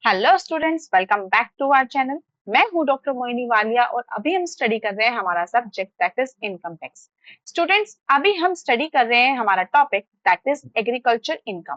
Hello students, welcome back to our channel. मैं हूं doctor Moini Walia और अभी हम स्टडी कर रहे हैं हमारा subject that is income tax. Students, अभी हम स्टडी कर रहे हैं हमारा topic that is agriculture income.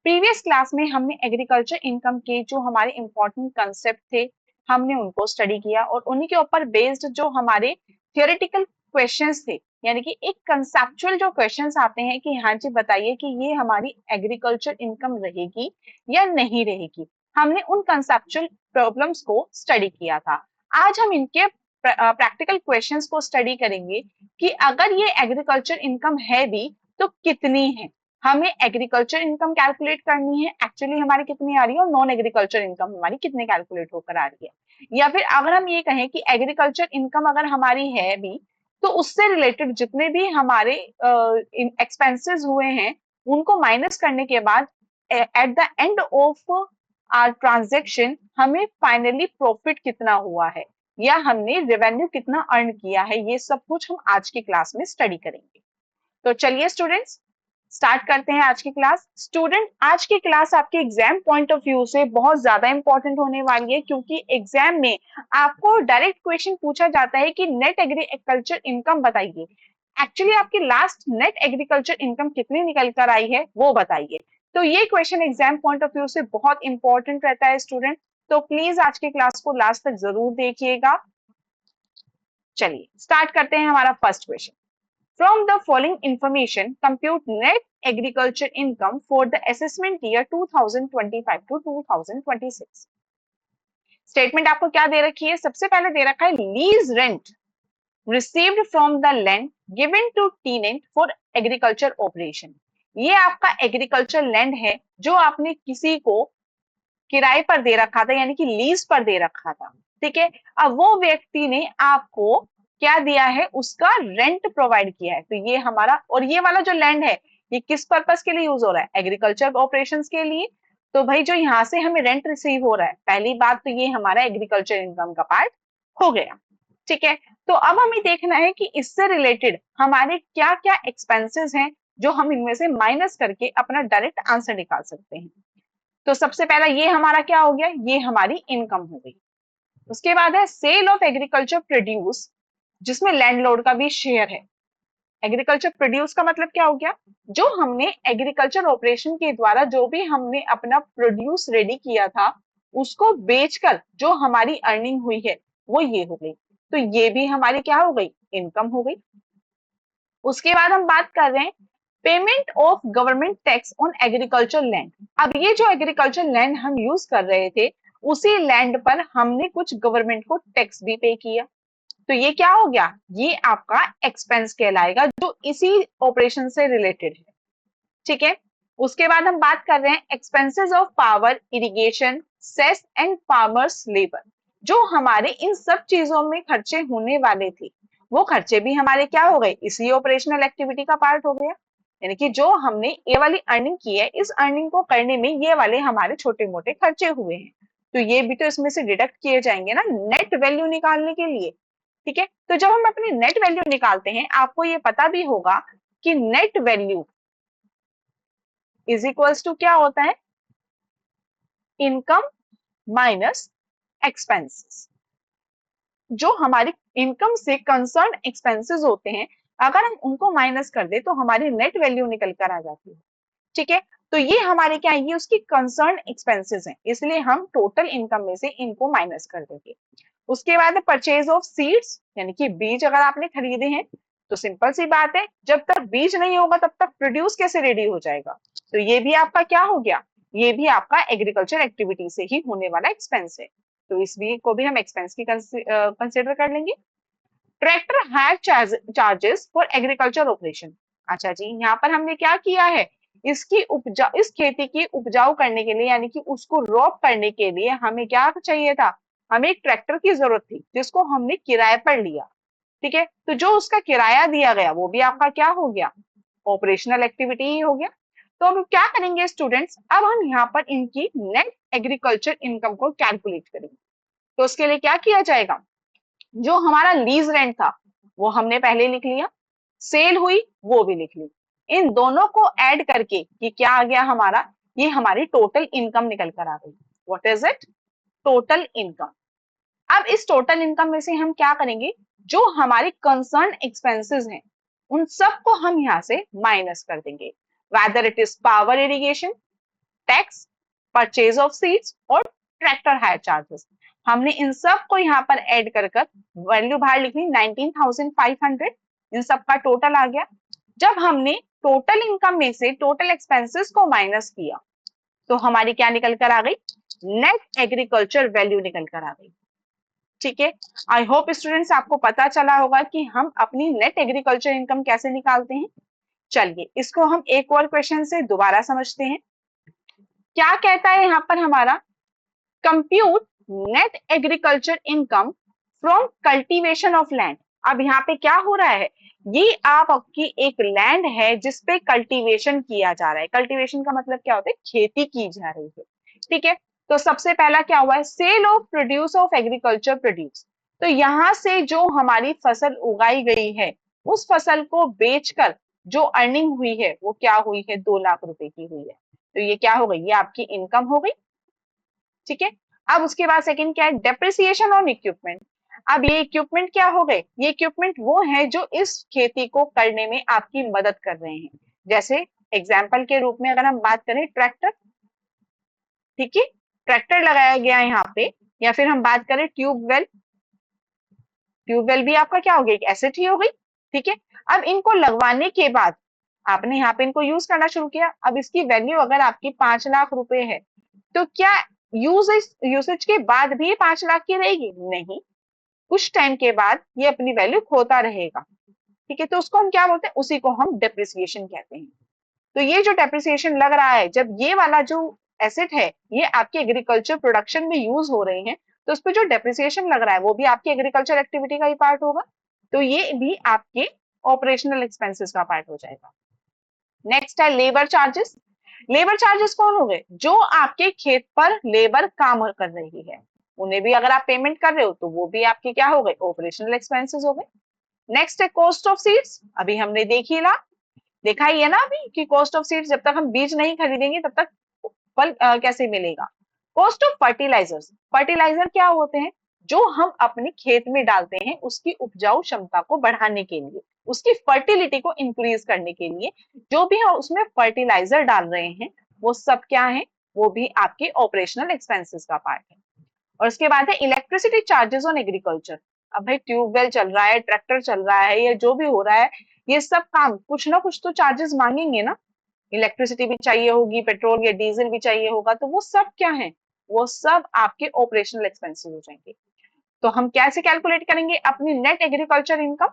Previous class में हमने एग्रीकल्चर इनकम के जो हमारे इंपॉर्टेंट कंसेप्ट थे हमने उनको स्टडी किया और उन्हीं के ऊपर बेस्ड जो हमारे थियोरेटिकल क्वेश्चंस थे, यानी कि एक कंसेप्चुअल जो क्वेश्चंस आते हैं कि हाँ जी बताइए कि ये हमारी एग्रीकल्चर इनकम रहेगी या नहीं रहेगी, हमने उन कंसेप्चुअल प्रॉब्लम्स को स्टडी किया था। आज हम इनके प्रैक्टिकल क्वेश्चंस को स्टडी करेंगे कि अगर ये एग्रीकल्चर इनकम है भी तो कितनी है। हमें एग्रीकल्चर इनकम कैलकुलेट करनी है, एक्चुअली हमारी कितनी आ रही है और नॉन एग्रीकल्चर इनकम हमारी कितने कैलकुलेट होकर आ रही है। या फिर अगर हम ये कहें कि एग्रीकल्चर इनकम अगर हमारी है भी तो उससे रिलेटेड जितने भी हमारे एक्सपेंसेस हुए हैं उनको माइनस करने के बाद at the end of transaction हमें फाइनली प्रॉफिट कितना हुआ है या हमने रेवेन्यू कितना अर्न किया है, ये सब कुछ हम आज की क्लास में स्टडी करेंगे। तो चलिए स्टूडेंट्स, स्टार्ट करते हैं आज की क्लास। स्टूडेंट, आज की क्लास आपके एग्जाम पॉइंट ऑफ व्यू से बहुत ज्यादा इंपॉर्टेंट होने वाली है, क्योंकि एग्जाम में आपको डायरेक्ट क्वेश्चन पूछा जाता है कि नेट एग्रीकल्चर इनकम बताइए। एक्चुअली आपकी लास्ट नेट एग्रीकल्चर इनकम कितनी निकल कर आई है वो बताइए। तो ये question exam point of view से बहुत इंपॉर्टेंट रहता है स्टूडेंट, तो प्लीज आज की क्लास को लास्ट तक जरूर देखिएगा। चलिए स्टार्ट करते हैं हमारा first question. From the following information, compute net agriculture income for the assessment year 2025 to 2026. Statement आपको क्या दे रखी है? सबसे पहले दे रखा है lease rent received from the land given to tenant for agriculture operation. ये आपका एग्रीकल्चर लैंड है जो आपने किसी को किराए पर दे रखा था, यानी कि लीज पर दे रखा था। ठीक है, अब वो व्यक्ति ने आपको क्या दिया है? उसका रेंट प्रोवाइड किया है। तो ये हमारा, और ये वाला जो लैंड है ये किस पर्पस के लिए यूज हो रहा है? एग्रीकल्चर ऑपरेशंस के लिए। तो भाई जो यहाँ से हमें रेंट रिसीव हो रहा है, पहली बात तो ये हमारा एग्रीकल्चर इनकम का पार्ट हो गया। ठीक है, तो अब हमें देखना है कि इससे रिलेटेड हमारे क्या क्या एक्सपेंसेस हैं जो हम इनमें से माइनस करके अपना डायरेक्ट आंसर निकाल सकते हैं। तो सबसे पहला ये हमारा क्या हो गया? ये हमारी इनकम हो गई। उसके बाद है सेल ऑफ एग्रीकल्चर प्रोड्यूस, जिसमें लैंडलॉर्ड का भी शेयर है। एग्रीकल्चर प्रोड्यूस का मतलब क्या हो गया? जो हमने एग्रीकल्चर ऑपरेशन के द्वारा जो भी हमने अपना प्रोड्यूस रेडी किया था उसको बेचकर जो हमारी अर्निंग हुई है वो ये हो गई। तो ये भी हमारी क्या हो गई? इनकम हो गई। उसके बाद हम बात कर रहे हैं payment of government tax on agriculture land. अब ये जो एग्रीकल्चर लैंड हम यूज कर रहे थे उसी लैंड पर हमने कुछ गवर्नमेंट को टैक्स भी पे किया। तो ये क्या हो गया? ये आपका एक्सपेंस कहलाएगा जो इसी ऑपरेशन से रिलेटेड है। ठीक है, उसके बाद हम बात कर रहे हैं expenses of power, irrigation, cess and farmers labour. जो हमारे इन सब चीजों में खर्चे होने वाले थे वो खर्चे भी हमारे क्या हो गए? इसी ऑपरेशनल एक्टिविटी का पार्ट हो गया। यानी कि जो हमने ये वाली अर्निंग की है इस अर्निंग को करने में ये वाले हमारे छोटे मोटे खर्चे हुए हैं, तो ये भी तो इसमें से डिडक्ट किए जाएंगे ना नेट वैल्यू निकालने के लिए। ठीक है, तो जब हम अपनी नेट वैल्यू निकालते हैं आपको ये पता भी होगा कि net value is equals to क्या होता है? Income minus expenses. जो हमारी इनकम से कंसर्न एक्सपेंसेस होते हैं अगर हम उनको माइनस कर दे तो हमारी नेट वैल्यू निकल कर आ जाती है। ठीक है, तो ये हमारे क्या है? ये उसकी कंसर्न एक्सपेंसेस हैं, इसलिए हम टोटल इनकम में से इनको माइनस कर देंगे। उसके बाद परचेज ऑफ सीड्स, यानी कि बीज अगर आपने खरीदे हैं तो सिंपल सी बात है जब तक बीज नहीं होगा तब तक प्रोड्यूस कैसे रेडी हो जाएगा? तो ये भी आपका क्या हो गया? ये भी आपका एग्रीकल्चर एक्टिविटी से ही होने वाला एक्सपेंस है, तो इस भी को भी हम एक्सपेंस की कंसिडर कर लेंगे। Tractor higher charges for agriculture operation. अच्छा जी, यहाँ पर हमने क्या किया है? इस खेती की उपजाऊ करने के लिए, यानी कि उसको रॉप करने के लिए हमें क्या चाहिए था? हमें एक ट्रैक्टर की जरूरत थी जिसको हमने किराए पर लिया। ठीक है, तो जो उसका किराया दिया गया वो भी आपका क्या हो गया? ऑपरेशनल एक्टिविटी ही हो गया। तो अब क्या करेंगे स्टूडेंट्स? अब हम यहाँ पर इनकी नेट एग्रीकल्चर इनकम को कैलकुलेट करेंगे। तो उसके लिए क्या किया जाएगा? जो हमारा लीज रेंट था वो हमने पहले लिख लिया, सेल हुई वो भी लिख ली। इन दोनों को ऐड करके ये क्या आ गया हमारा? ये हमारी टोटल इनकम निकल कर आ गई। What is it? Total income. अब इस टोटल इनकम में से हम क्या करेंगे, जो हमारे कंसर्न एक्सपेंसेस हैं उन सबको हम यहाँ से माइनस कर देंगे, whether it is power irrigation, tax, purchase of seeds और ट्रैक्टर हायर चार्जेस। हमने इन सब को यहाँ पर ऐड कर वैल्यू बाहर लिखनी 19,500, इन सब का टोटल आ गया। जब हमने टोटल इनकम में से टोटल एक्सपेंसेस को माइनस किया तो हमारी क्या निकल कर आ गई? नेट एग्रीकल्चर वैल्यू निकल कर आ गई। ठीक है, आई होप स्टूडेंट्स आपको पता चला होगा कि हम अपनी नेट एग्रीकल्चर इनकम कैसे निकालते हैं। चलिए इसको हम एक और क्वेश्चन से दोबारा समझते हैं। क्या कहता है यहाँ पर हमारा, compute net agriculture income from cultivation of land. अब यहाँ पे क्या हो रहा है, ये आपकी एक लैंड है जिसपे कल्टीवेशन किया जा रहा है। कल्टीवेशन का मतलब क्या होता है? खेती की जा रही है। ठीक है, तो सबसे पहला क्या हुआ है? Sale of produce of agriculture produce. तो यहां से जो हमारी फसल उगाई गई है उस फसल को बेचकर जो अर्निंग हुई है वो क्या हुई है? 2 लाख रुपए की हुई है। तो ये क्या हो गई? ये आपकी इनकम हो गई। ठीक है, अब उसके बाद सेकंड क्या है? Depreciation on equipment. अब ये इक्विपमेंट क्या हो गए? ये इक्विपमेंट वो है जो इस खेती को करने में आपकी मदद कर रहे हैं। जैसे एग्जाम्पल के रूप में अगर हम बात करें ट्रैक्टर, ठीक है, ट्रैक्टर लगाया गया है यहाँ पे, या फिर हम बात करें ट्यूबवेल, ट्यूबवेल भी आपका क्या हो गया? एक एसेट ही हो गई। ठीक है, अब इनको लगवाने के बाद आपने यहाँ पे इनको यूज करना शुरू किया। अब इसकी वैल्यू अगर आपकी 5 लाख रुपए है तो क्या यूसेज के बाद भी 5 लाख की रहेगी? नहीं, कुछ टाइम के बाद ये अपनी वैल्यू खोता रहेगा। ठीक है, तो उसको हम क्या बोलते हैं? उसी को हम डेप्रिसिएशन कहते हैं। तो ये जो डेप्रिसिएशन लग रहा है, जब ये वाला जो एसेट है ये आपके एग्रीकल्चर प्रोडक्शन में यूज हो रहे हैं तो उस पर जो डेप्रिसिएशन लग रहा है वो भी आपकी एग्रीकल्चर एक्टिविटी का ही पार्ट होगा। तो ये भी आपके ऑपरेशनल एक्सपेंसेस का पार्ट हो जाएगा। नेक्स्ट है लेबर चार्जेस। लेबर चार्जेस कौन हो गए? जो आपके खेत पर लेबर काम कर रही है उन्हें भी अगर आप पेमेंट कर रहे हो तो वो भी आपके क्या हो गए? ऑपरेशनल एक्सपेंसेस हो गए। नेक्स्ट है कॉस्ट ऑफ सीड्स। अभी हमने देखा ही है ना अभी कि कॉस्ट ऑफ सीड्स, जब तक हम बीज नहीं खरीदेंगे तब तक फल कैसे मिलेगा? Cost of fertilisers. फर्टिलाइजर क्या होते हैं? जो हम अपने खेत में डालते हैं उसकी उपजाऊ क्षमता को बढ़ाने के लिए, उसकी फर्टिलिटी को इंक्रीज करने के लिए जो भी हम उसमें फर्टिलाइजर डाल रहे हैं वो सब क्या है? वो भी आपके ऑपरेशनल एक्सपेंसेस का पार्ट है। और उसके बाद है इलेक्ट्रिसिटी चार्जेस ऑन एग्रीकल्चर। अब भाई ट्यूबवेल चल रहा है, ट्रैक्टर चल रहा है, या जो भी हो रहा है, ये सब काम कुछ ना कुछ तो चार्जेस मांगेंगे ना। इलेक्ट्रिसिटी भी चाहिए होगी, पेट्रोल या डीजल भी चाहिए होगा, तो वो सब क्या है? वो सब आपके ऑपरेशनल एक्सपेंसेस हो जाएंगे। तो हम कैसे कैलकुलेट करेंगे अपनी नेट एग्रीकल्चर इनकम?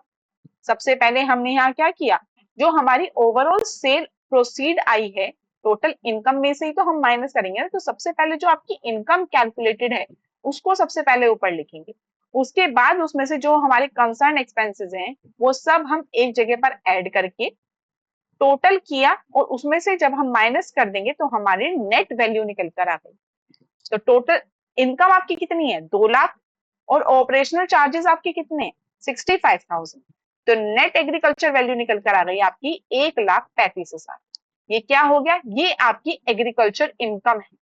सबसे पहले हमने यहाँ क्या किया, जो हमारी ओवरऑल सेल प्रोसीड आई है टोटल इनकम में से ही तो हम माइनस करेंगे ना। तो सबसे पहले जो आपकी इनकम कैलकुलेटेड है उसको सबसे पहले ऊपर लिखेंगे। उसके बाद उसमें से जो हमारे कंसर्न एक्सपेंसेस हैं वो सब हम एक जगह पर ऐड करके टोटल किया, और उसमें से जब हम माइनस कर देंगे तो हमारी नेट वैल्यू निकल कर आ गई। तो टोटल इनकम आपकी कितनी है? 2 लाख, और ऑपरेशनल चार्जेस आपके कितने? 65,000। तो नेट एग्रीकल्चर वैल्यू निकल कर आ गई आपकी 1,35,000। ये क्या हो गया? ये आपकी एग्रीकल्चर इनकम है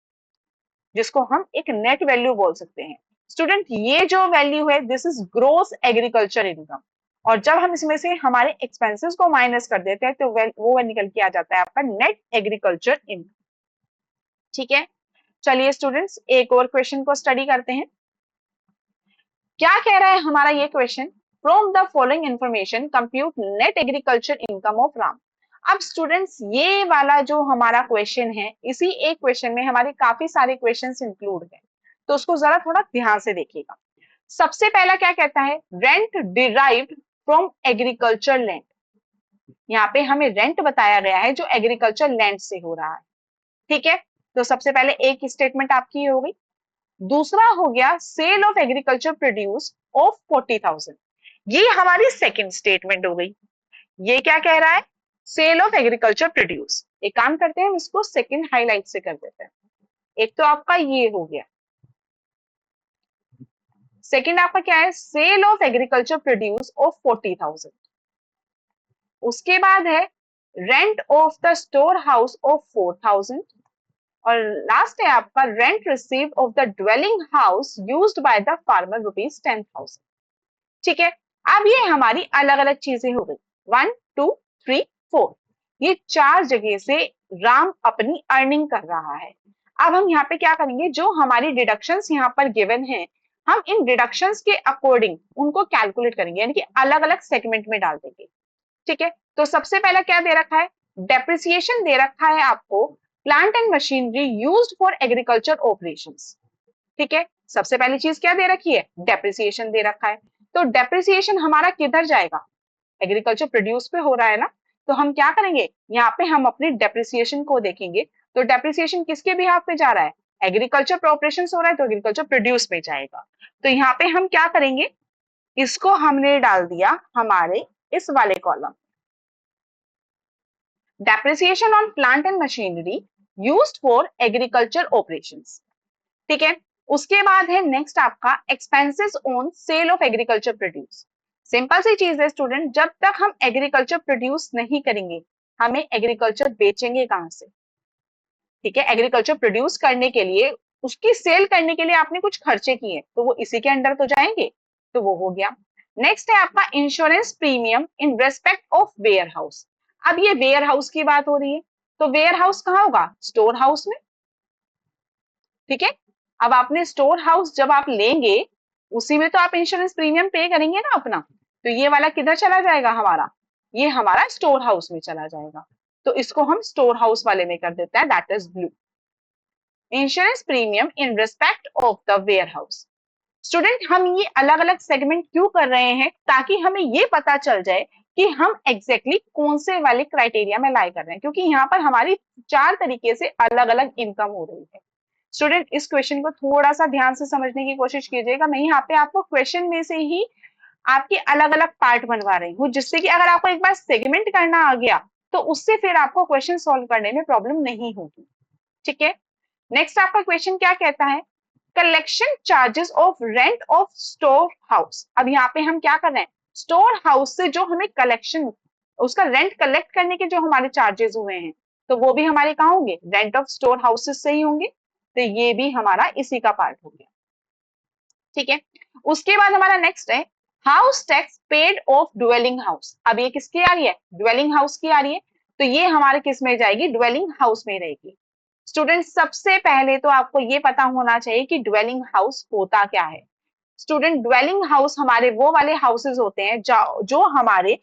जिसको हम एक नेट वैल्यू बोल सकते हैं। स्टूडेंट ये जो वैल्यू है this is gross agriculture income, और जब हम इसमें से हमारे एक्सपेंसेस को माइनस कर देते हैं तो वो निकल के आ जाता है आपका नेट एग्रीकल्चर इनकम। ठीक है, चलिए स्टूडेंट्स एक और क्वेश्चन को स्टडी करते हैं। क्या कह रहा है हमारा ये question? From the following information compute net agriculture income of Ram. अब स्टूडेंट्स ये वाला जो हमारा क्वेश्चन है, इसी एक क्वेश्चन में हमारे काफी सारे क्वेश्चंस इंक्लूड है, तो उसको जरा थोड़ा ध्यान से देखिएगा। सबसे पहला क्या कहता है? Rent derived from agriculture land. यहाँ पे हमें रेंट बताया गया है जो एग्रीकल्चर लैंड से हो रहा है। ठीक है, तो सबसे पहले एक स्टेटमेंट आपकी हो गई। दूसरा हो गया sale of agriculture produce of 40,000। ये हमारी सेकंड स्टेटमेंट हो गई। ये क्या कह रहा है? Sale of agriculture produce. एक काम करते हैं, इसको सेकंड हाईलाइट से कर देते हैं। एक तो आपका ये हो गया, सेकंड आपका क्या है? Sale of agriculture produce of 40,000। उसके बाद है rent of the store house of 4,000। और लास्ट है आपका rent received of the dwelling house used by the farmer ₹10,000। ठीक है, अब ये हमारी अलग अलग चीजें हो गई, 1 2 3 4, ये 4 जगह से राम अपनी अर्निंग कर रहा है। अब हम यहाँ पे क्या करेंगे, जो हमारी डिडक्शंस यहाँ पर गिवन है, हम इन डिडक्शंस के अकॉर्डिंग उनको कैलकुलेट करेंगे, यानी कि अलग अलग सेगमेंट में डाल देंगे। ठीक है, तो सबसे पहला क्या दे रखा है, डेप्रिसिएशन दे रखा है आपको, plant and machinery used for agriculture operations. ठीक है, सबसे पहली चीज क्या दे रखी है, डेप्रिसिएशन दे रखा है। तो डेप्रिसिएशन हमारा किधर जाएगा, एग्रीकल्चर प्रोड्यूस पे हो रहा है ना, तो हम क्या करेंगे, यहाँ पे हम अपनी डेप्रिसिएशन को देखेंगे। तो डेप्रिसिएशन किसके बिहाफ पे जा रहा है, एग्रीकल्चर ऑपरेशन हो रहा है, तो एग्रीकल्चर प्रोड्यूस में जाएगा। तो यहाँ पे हम क्या करेंगे, इसको हमने डाल दिया हमारे इस वाले column, depreciation on plant and machinery used for agriculture operations. ठीक है, उसके बाद है नेक्स्ट आपका expenses on sale of agriculture produce. Simple सी चीज है स्टूडेंट, जब तक हम एग्रीकल्चर प्रोड्यूस नहीं करेंगे, हमें एग्रीकल्चर बेचेंगे कहां से। ठीक है, एग्रीकल्चर प्रोड्यूस करने के लिए, उसकी सेल करने के लिए आपने कुछ खर्चे किए, तो वो इसी के अंडर तो जाएंगे, तो वो हो गया। नेक्स्ट है आपका insurance premium in respect of warehouse. अब ये वेयर हाउस की बात हो रही है, तो वेयर हाउस कहाँ होगा, स्टोर हाउस में। ठीक है, अब आपने स्टोर हाउस जब आप लेंगे, उसी में तो आप इंश्योरेंस प्रीमियम पे करेंगे ना अपना, तो ये वाला किधर चला जाएगा हमारा, ये हमारा स्टोर हाउस में चला जाएगा। तो इसको हम स्टोर हाउस वाले में कर देते हैं, that is blue. Insurance premium in respect of the warehouse. Student, हम ये अलग अलग सेगमेंट क्यों कर रहे हैं, ताकि हमें ये पता चल जाए कि हम एग्जैक्टली कौन से वाले क्राइटेरिया में लाई कर रहे हैं, क्योंकि यहाँ पर हमारी 4 तरीके से अलग अलग इनकम हो रही है। स्टूडेंट, इस क्वेश्चन को थोड़ा सा ध्यान से समझने की कोशिश कीजिएगा। मैं यहाँ पे आपको क्वेश्चन में से ही आपके अलग अलग पार्ट बनवा रही हूँ, जिससे कि अगर आपको एक बार सेगमेंट करना आ गया, तो उससे फिर आपको क्वेश्चन सॉल्व करने में प्रॉब्लम नहीं होगी। ठीक है, नेक्स्ट आपका क्वेश्चन क्या कहता है, collection charges of rent of store house. अब यहाँ पे हम क्या कर रहे हैं, स्टोर हाउस से जो हमें कलेक्शन, उसका रेंट कलेक्ट करने के जो हमारे चार्जेस हुए हैं, तो वो भी हमारे कहाँ होंगे, रेंट ऑफ स्टोर हाउसेस से ही होंगे। तो ये भी हमारा इसी का पार्ट हो गया। ठीक है, उसके बाद हमारा नेक्स्ट है house tax paid of dwelling house. अब ये किसकी आ रही है, ड्वेलिंग हाउस की आ रही है, तो ये हमारे किस में जाएगी, ड्वेलिंग हाउस में रहेगी। स्टूडेंट, सबसे पहले तो आपको ये पता होना चाहिए कि ड्वेलिंग हाउस होता क्या है। स्टूडेंट, ड्वेलिंग हाउस हमारे वो वाले हाउसेज होते हैं जो हमारे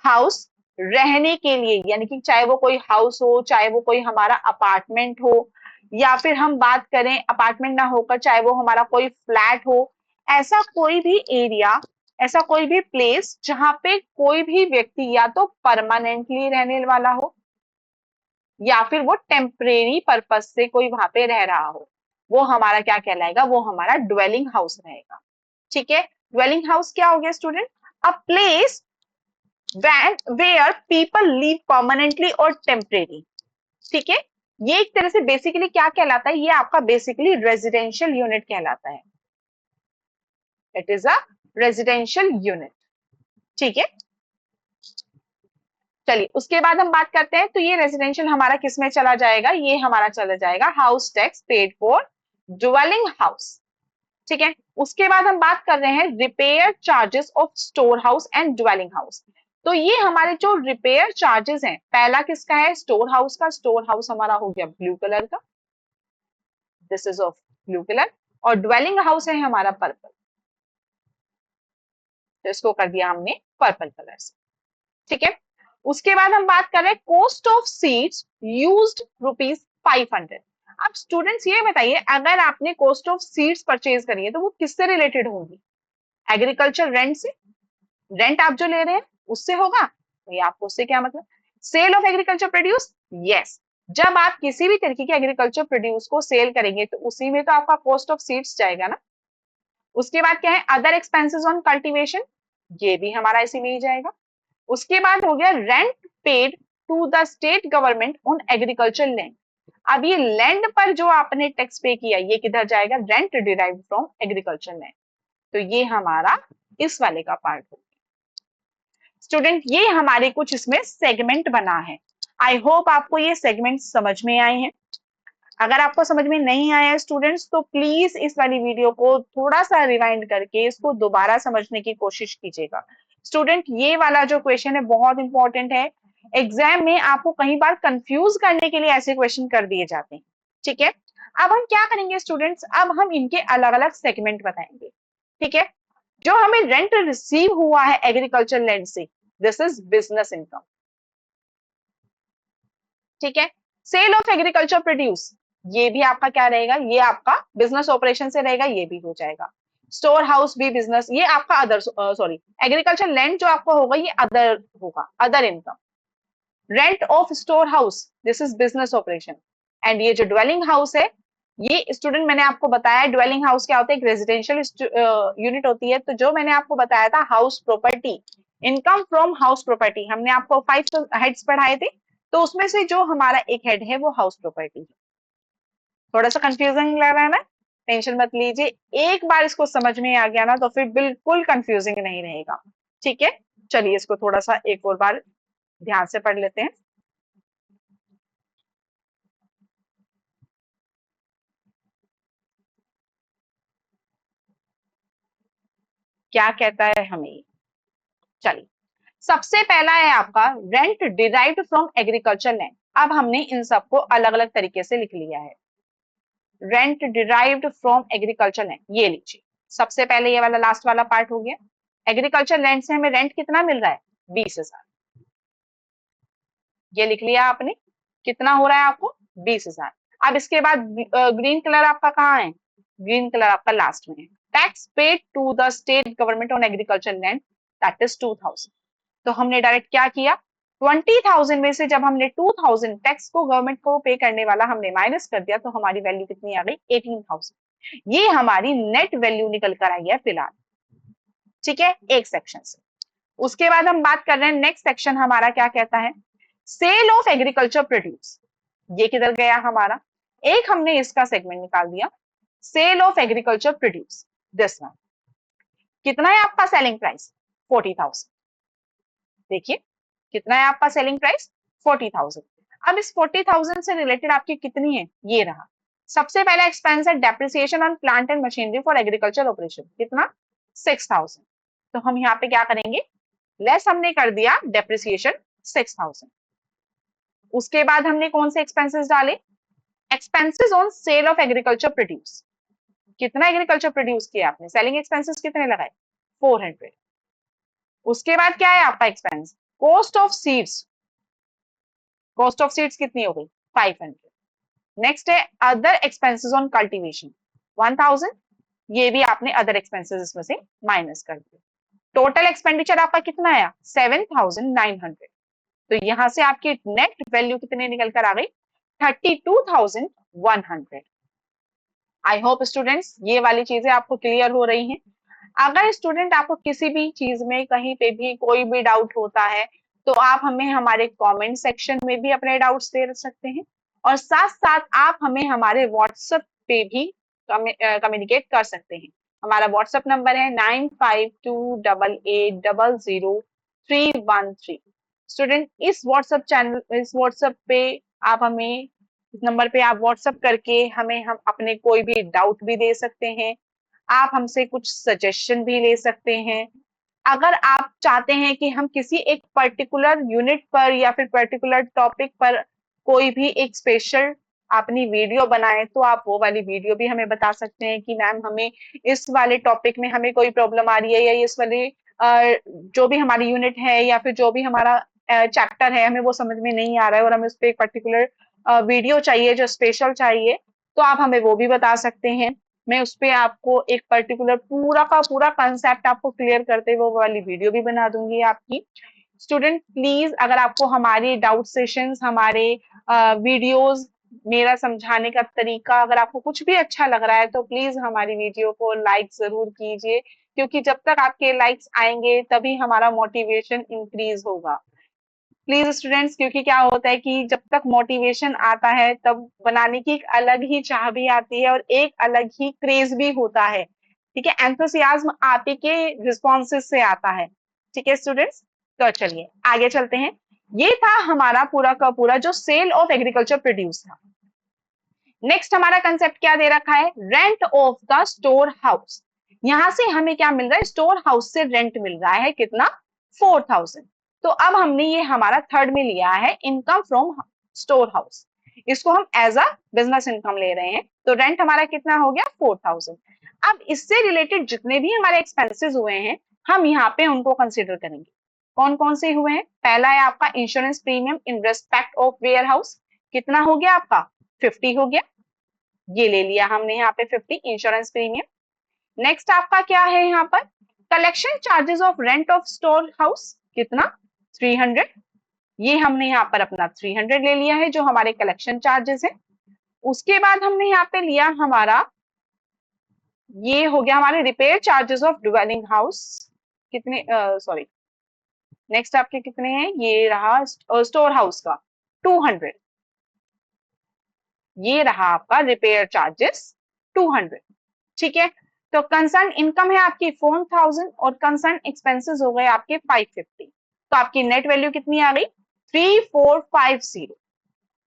हाउस रहने के लिए, यानी कि चाहे वो कोई हाउस हो, चाहे वो कोई हमारा अपार्टमेंट हो, या फिर हम बात करें अपार्टमेंट ना होकर चाहे वो हमारा कोई फ्लैट हो, ऐसा कोई भी एरिया, ऐसा कोई भी प्लेस जहां पे कोई भी व्यक्ति या तो परमानेंटली रहने वाला हो, या फिर वो टेम्परेरी पर्पज से कोई वहां पे रह रहा हो, वो हमारा क्या कहलाएगा, वो हमारा ड्वेलिंग हाउस रहेगा। ठीक है, ड्वेलिंग हाउस क्या हो गया student, a place where people live permanently और टेम्परेरी। ठीक है, ये एक तरह से बेसिकली क्या कहलाता है, ये आपका बेसिकली रेजिडेंशियल यूनिट कहलाता है। It is a residential unit. ठीक है, चलिए उसके बाद हम बात करते हैं, तो ये रेजिडेंशियल हमारा किस में चला जाएगा, ये हमारा चला जाएगा house tax paid for dwelling house. ठीक है, उसके बाद हम बात कर रहे हैं repair charges of store house and dwelling house. तो ये हमारे जो रिपेयर चार्जेस हैं, पहला किसका है, स्टोर हाउस का, स्टोर हाउस हमारा हो गया ब्लू कलर का, this is of blue colour, और ड्वेलिंग हाउस है हमारा पर्पल, तो इसको कर दिया हमने पर्पल कलर से। ठीक है, उसके बाद हम बात कर रहे हैं कॉस्ट ऑफ सीड्स यूज्ड ₹500। अब स्टूडेंट्स ये बताइए, अगर आपने कॉस्ट ऑफ सीड्स परचेज करी है, तो वो किससे रिलेटेड होंगी, एग्रीकल्चर रेंट से, रेंट आप जो ले रहे हैं उससे होगा, तो ये आपको उससे क्या मतलब, sale of agriculture produce, yes, जब आप किसी भी तरीके के एग्रीकल्चर प्रोड्यूस को सेल करेंगे, तो उसी में तो आपका कॉस्ट ऑफ सीड्स जाएगा ना। उसके बाद क्या है, अदर एक्सपेंसेस ऑन कल्टीवेशन, ये भी हमारा इसी में ही जाएगा। उसके बाद हो गया rent paid to the state government on agriculture land. अब ये लैंड पर जो आपने टैक्स पे किया, ये किधर जाएगा, rent derived from agriculture land, तो ये हमारा इस वाले का पार्ट हो। स्टूडेंट, ये हमारे कुछ इसमें सेगमेंट बना है। आई होप आपको ये सेगमेंट समझ में आए हैं। अगर आपको समझ में नहीं आया स्टूडेंट्स, तो प्लीज इस वाली वीडियो को थोड़ा सा रिवाइंड करके इसको दोबारा समझने की कोशिश कीजिएगा। स्टूडेंट, ये वाला जो क्वेश्चन है बहुत इंपॉर्टेंट है। एग्जाम में आपको कई बार कंफ्यूज करने के लिए ऐसे क्वेश्चन कर दिए जाते हैं। ठीक है, अब हम क्या करेंगे स्टूडेंट्स, अब हम इनके अलग अलग सेगमेंट बताएंगे। ठीक है, जो हमें रेंट रिसीव हुआ है एग्रीकल्चर लैंड से, दिस इज बिजनेस इनकम। ठीक है, सेल ऑफ एग्रीकल्चर प्रोड्यूस, ये भी आपका क्या रहेगा, ये आपका बिजनेस ऑपरेशन से रहेगा, ये भी हो जाएगा। स्टोर हाउस भी बिजनेस, ये आपका अदर, सॉरी, एग्रीकल्चर लैंड जो आपका होगा ये अदर होगा, other income. Rent of store house, this is business operation. And ये जो ड्वेलिंग हाउस है, ये स्टूडेंट मैंने आपको बताया ड्वेलिंग हाउस क्या होता है, एक रेजिडेंशियल यूनिट होती है। तो जो मैंने आपको बताया था house property, income from house property, हमने आपको 5 हेड्स पढ़ाए थे, तो उसमें से जो हमारा एक हेड है वो हाउस प्रॉपर्टी है। थोड़ा सा कंफ्यूजिंग लग रहा है ना, टेंशन मत लीजिए, एक बार इसको समझ में आ गया ना तो फिर बिल्कुल कंफ्यूजिंग नहीं रहेगा। ठीक है, चलिए इसको थोड़ा सा एक और बार ध्यान से पढ़ लेते हैं। क्या कहता है हमें, चलिए सबसे पहला है आपका rent derived from agriculture land. अब हमने इन सबको अलग अलग तरीके से लिख लिया है। Rent derived from agriculture land, ये लीजिए, सबसे पहले ये वाला लास्ट वाला पार्ट हो गया। एग्रीकल्चर लैंड से हमें रेंट कितना मिल रहा है, 20,000, ये लिख लिया आपने। कितना हो रहा है आपको, 20,000। अब इसके बाद ग्रीन कलर आपका कहाँ है, ग्रीन कलर आपका लास्ट में है। Tax paid to the state government on agriculture land, that is 2,000। तो हमने डायरेक्ट क्या किया, 20,000 में से जब हमने 2,000 टैक्स को गवर्नमेंट को पे करने वाला हमने माइनस कर दिया, तो हमारी वैल्यू कितनी आ गई, 18,000। ये हमारी नेट वैल्यू निकल कर आई है फिलहाल। ठीक है, एक सेक्शन से। उसके बाद हम बात कर रहे हैं, नेक्स्ट सेक्शन हमारा क्या कहता है, सेल ऑफ एग्रीकल्चर प्रोड्यूस। ये किधर गया हमारा, एक हमने इसका सेगमेंट निकाल दिया, sale of agriculture produce, this one. कितना है आपका सेलिंग प्राइस, 40,000। देखिए कितना है आपका सेलिंग प्राइस, 40,000। अब इस 40,000 से रिलेटेड आपकी कितनी है, ये रहा। सबसे पहला एक्सपेंस है depreciation on plant and machinery for agriculture operation, कितना, 6,000। तो हम यहाँ पे क्या करेंगे, लेस हमने कर दिया डेप्रिसिएशन 6,000। उसके बाद हमने कौन से एक्सपेंसेस डाले, expenses on sale of agriculture produce. कितना एग्रीकल्चर प्रोड्यूस किया आपने, सेलिंग एक्सपेंसेस कितने लगाए, 400। उसके बाद क्या है आपका expense, cost of seeds, cost of seeds कितनी हो गई, 500। नेक्स्ट है अदर एक्सपेंसेस ऑन कल्टीवेशन, 1000। ये भी आपने अदर एक्सपेंसेस इसमें से माइनस कर दिया। टोटल एक्सपेंडिचर आपका कितना आया, 7,900। तो यहां से आपकी नेट वैल्यू कितने निकल कर आ गई, 32,100। आई होप स्टूडेंट्स ये वाली चीजें आपको क्लियर हो रही हैं। अगर स्टूडेंट आपको किसी भी चीज में कहीं पे भी कोई भी डाउट होता है, तो आप हमें हमारे कमेंट सेक्शन में भी अपने डाउट्स दे सकते हैं, और साथ साथ आप हमें हमारे व्हाट्सएप पे भी कम्युनिकेट कर सकते हैं। हमारा व्हाट्सएप नंबर है 9528800313। स्टूडेंट इस व्हाट्सएप चैनल, इस व्हाट्सएप पे आप हमें, इस नंबर पे आप व्हाट्सएप करके हमें हम अपने कोई भी डाउट भी दे सकते हैं, आप हमसे कुछ सजेशन भी ले सकते हैं। अगर आप चाहते हैं कि हम किसी एक पर्टिकुलर यूनिट पर या फिर पर्टिकुलर टॉपिक पर कोई भी एक स्पेशल अपनी वीडियो बनाएं, तो आप वो वाली वीडियो भी हमें बता सकते हैं कि मैम हमें इस वाले टॉपिक में हमें कोई प्रॉब्लम आ रही है, या इस वाले जो भी हमारी यूनिट है या फिर जो भी हमारा चैप्टर है हमें वो समझ में नहीं आ रहा है और हमें उस पर एक पर्टिकुलर वीडियो चाहिए जो स्पेशल चाहिए, तो आप हमें वो भी बता सकते हैं। मैं उस पे आपको एक पर्टिकुलर पूरा का पूरा कंसेप्ट आपको क्लियर करते हुए वो वाली वीडियो भी बना दूंगी आपकी। स्टूडेंट प्लीज अगर आपको हमारे डाउट सेशंस, हमारे वीडियोस, मेरा समझाने का तरीका अगर आपको कुछ भी अच्छा लग रहा है, तो प्लीज हमारी वीडियो को लाइक जरूर कीजिए, क्योंकि जब तक आपके लाइक्स आएंगे तभी हमारा मोटिवेशन इंक्रीज होगा। प्लीज स्टूडेंट्स, क्योंकि क्या होता है कि जब तक मोटिवेशन आता है तब बनाने की एक अलग ही चाह भी आती है और एक अलग ही क्रेज भी होता है। ठीक है, एंथुसियाज्म आप ही के रिस्पॉन्सेस से आता है। ठीक है स्टूडेंट्स, तो चलिए आगे चलते हैं। ये था हमारा पूरा का पूरा जो सेल ऑफ एग्रीकल्चर प्रोड्यूस था। नेक्स्ट हमारा कंसेप्ट क्या दे रखा है, rent of the store house. यहां से हमें क्या मिल रहा है, स्टोर हाउस से रेंट मिल रहा है कितना, 4000। तो अब हमने ये हमारा थर्ड में लिया है इनकम फ्रॉम स्टोर हाउस, इसको हम एज अ बिजनेस इनकम ले रहे हैं। तो रेंट हमारा कितना हो गया, 4000। अब इससे रिलेटेड जितने भी हमारे एक्सपेंसेस हुए हैं हम यहाँ पे उनको कंसिडर करेंगे। कौन कौन से हुए हैं, पहला है आपका insurance premium in respect of warehouse, कितना हो गया आपका, 50 हो गया, ये ले लिया हमने यहाँ पे 50 इंश्योरेंस प्रीमियम। नेक्स्ट आपका क्या है यहाँ पर, collection charges of rent of store house, कितना, 300, ये हमने यहाँ पर अपना 300 ले लिया है जो हमारे कलेक्शन चार्जेस है। उसके बाद हमने यहाँ पे लिया हमारा, ये हो गया हमारे repair charges of dwelling house, कितने, सॉरी, नेक्स्ट आपके कितने हैं, ये रहा स्टोर हाउस का 200, ये रहा आपका रिपेयर चार्जेस 200, ठीक है। तो कंसर्न इनकम है आपकी 4000 और कंसर्न एक्सपेंसेस हो गए आपके 550, तो आपकी नेट वैल्यू कितनी आ गई, 3450,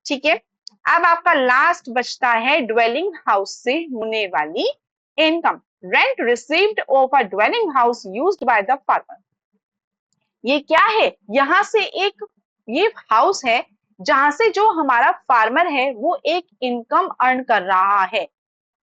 ठीक है। अब आपका लास्ट बचता है ड्वेलिंग हाउस से होने वाली income, rent received of a dwelling house used by the farmer. ये क्या है, यहां से एक ये हाउस है जहां से जो हमारा फार्मर है वो एक इनकम अर्न कर रहा है,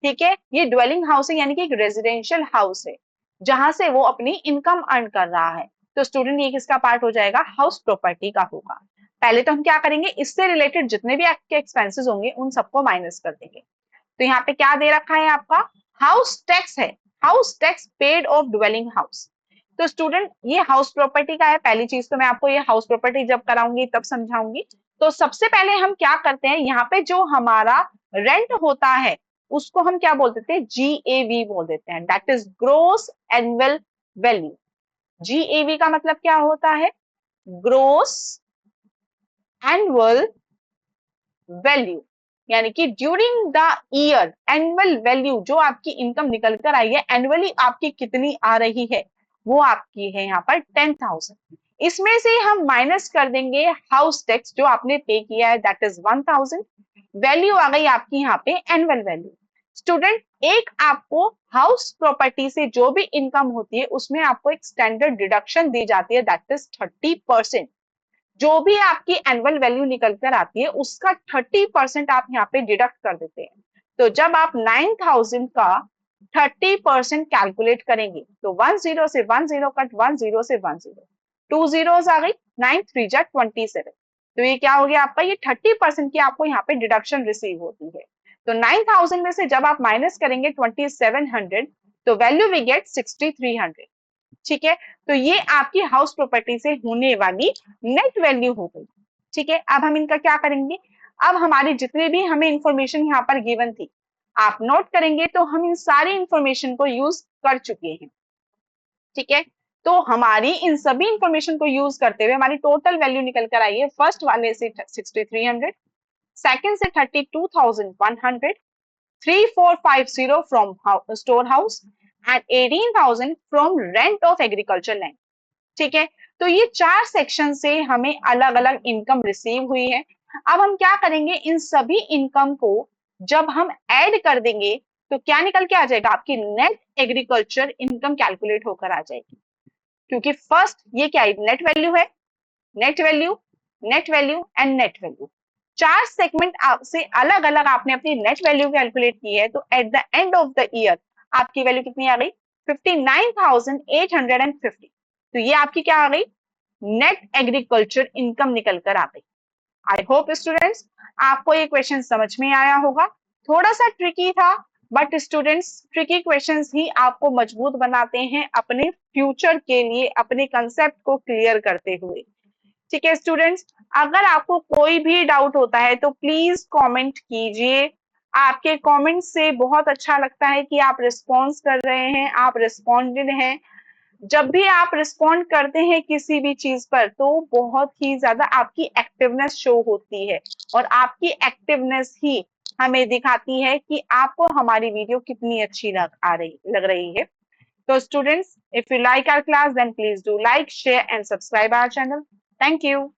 ठीक है। ये ड्वेलिंग हाउस है यानी कि एक रेजिडेंशियल हाउस है जहां से वो अपनी इनकम अर्न कर रहा है। तो स्टूडेंट ये किसका पार्ट हो जाएगा, हाउस प्रॉपर्टी का होगा। पहले तो हम क्या करेंगे, इससे रिलेटेड जितने भी आपके एक्सपेंसेस होंगे उन सबको माइनस कर देंगे। तो यहाँ पे क्या दे रखा है आपका, हाउस टैक्स है, house tax paid of dwelling house. तो स्टूडेंट ये हाउस प्रॉपर्टी का है, पहली चीज तो मैं आपको ये हाउस प्रॉपर्टी जब कराऊंगी तब समझाऊंगी। तो सबसे पहले हम क्या करते हैं, यहाँ पे जो हमारा रेंट होता है उसको हम क्या बोल देते हैं, GAV बोल देते हैं, that is gross annual value. GAV का मतलब क्या होता है, ग्रोस एनुअल वैल्यू, यानी कि during the year annual value जो आपकी इनकम निकल कर आई है, एनुअली आपकी कितनी आ रही है, वो आपकी है यहाँ पर 10,000। इसमें से हम माइनस कर देंगे हाउस टैक्स जो आपने पे किया है, दैट इज 1000। वैल्यू आ गई आपकी यहाँ पे एनुअल वैल्यू। स्टूडेंट एक आपको हाउस प्रॉपर्टी से जो भी इनकम होती है उसमें आपको एक स्टैंडर्ड डिडक्शन दी जाती है, दैट इज 30%। जो भी आपकी एनुअल वैल्यू निकल कर आती है उसका 30% आप यहाँ पे डिडक्ट कर देते हैं। तो जब आप 9000 का 30% कैलकुलेट करेंगे तो 10 से 10 कट, 10 से 10, 2 zeros आ गई, 9 3 जा 27। तो ये क्या हो गया आपका, ये 30% की आपको यहाँ पे डिडक्शन रिसीव होती है। तो 9000 में से जब आप माइनस करेंगे 2700, तो वैल्यू वी गेट 6300, ठीक है। तो ये आपकी हाउस प्रॉपर्टी से होने वाली नेट वैल्यू हो गई, ठीक है। अब हम इनका क्या करेंगे, अब हमारी जितने भी हमें इंफॉर्मेशन यहाँ पर गिवन थी आप नोट करेंगे तो हम इन सारी इंफॉर्मेशन को यूज कर चुके हैं, ठीक है। तो हमारी इन सभी इंफॉर्मेशन को यूज करते हुए हमारी टोटल वैल्यू निकल कर आई है, फर्स्ट वाले से 6300, सेकेंड से 32,100, 3450 from store house and 18,000 from rent of agriculture land, ठीक है। तो ये 4 सेक्शन से हमें अलग अलग इनकम रिसीव हुई है। अब हम क्या करेंगे, इन सभी इनकम को जब हम ऐड कर देंगे तो क्या निकल के आ जाएगा, आपकी नेट एग्रीकल्चर इनकम कैलकुलेट होकर आ जाएगी। क्योंकि फर्स्ट ये क्या है, नेट वैल्यू है, net value, net value and net value, 4 segment से अलग अलग आपने अपनी नेट वैल्यू कैलकुलेट की है। तो at the end of the year आपकी वैल्यू कितनी आ गई, 59,850। तो ये आपकी क्या आ गई, नेट एग्रीकल्चर इनकम निकल कर आ गई। आई होप स्टूडेंट्स आपको ये क्वेश्चन समझ में आया होगा, थोड़ा सा ट्रिकी था बट स्टूडेंट्स ट्रिकी क्वेश्चंस ही आपको मजबूत बनाते हैं अपने फ्यूचर के लिए, अपने कंसेप्ट को क्लियर करते हुए, ठीक है स्टूडेंट्स। अगर आपको कोई भी डाउट होता है तो प्लीज कमेंट कीजिए, आपके कमेंट से बहुत अच्छा लगता है कि आप रिस्पॉन्स कर रहे हैं, आप रिस्पॉन्डेड हैं। जब भी आप रिस्पॉन्ड करते हैं किसी भी चीज पर तो बहुत ही ज्यादा आपकी एक्टिवनेस शो होती है और आपकी एक्टिवनेस ही हमें दिखाती है कि आपको हमारी वीडियो कितनी अच्छी लग रही है। तो students, if you like our class then please do like, share and subscribe our channel. Thank you.